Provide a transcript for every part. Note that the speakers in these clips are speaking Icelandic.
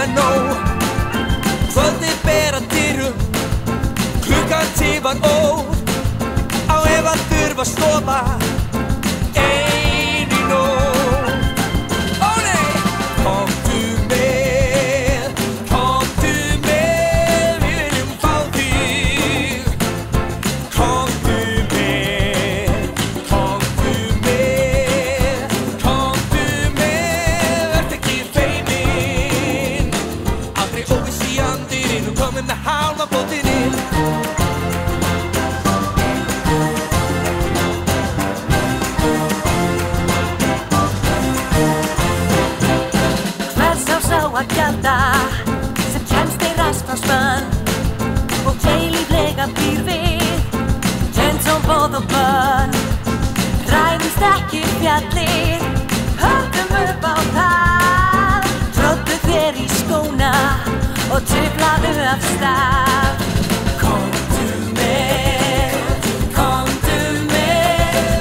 með nóg. Kvöldið ber að dyrum, klukkan tifar ór. Á ef að þurfa að sofa ein í nótt. Ó nei, komdu með, við viljum fá þig. Komdu með, verð ekki feiminn. Aldrei óviss í andirinn og komin með hálfa fótinn inn. Að gjalda sem kemst í raspafspann og teilíflega býr við tjönd som bóð og bönn. Ræðumst ekki fjallið, höldum upp á það, tróddu þér í skóna og truflaðu af stað. Komdu með,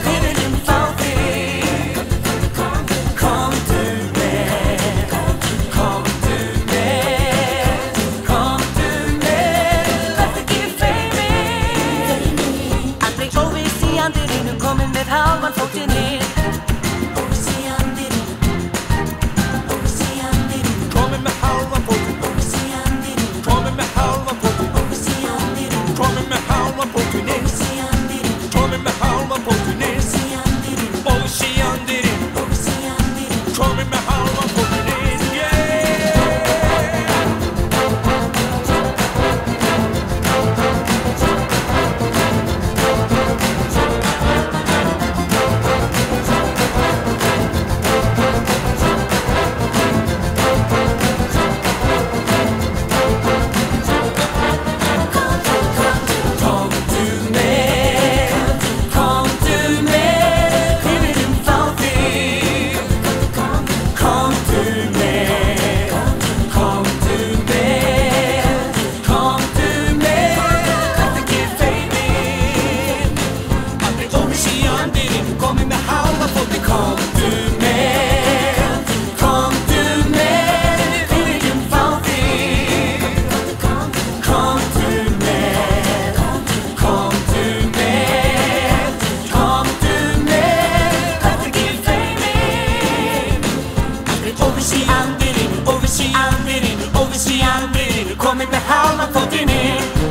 við viljum fá þig. Komdu komin með hálfan fótinn inn. Óviss í andirinn, komin með hálfan fótinn. óviss í andirinn, Komin með hálfan fótinn. óviss í andirinn, Komin með hálfan fótinn inn. óviss í andirinn, Komin með hálfan fótinn inn. óviss í andirinn, Óviss í andirinn, óviss í andirinn. komin með hálfan fótinn inn. Óviss í andirinn, Komin með hálfan fótinn inn.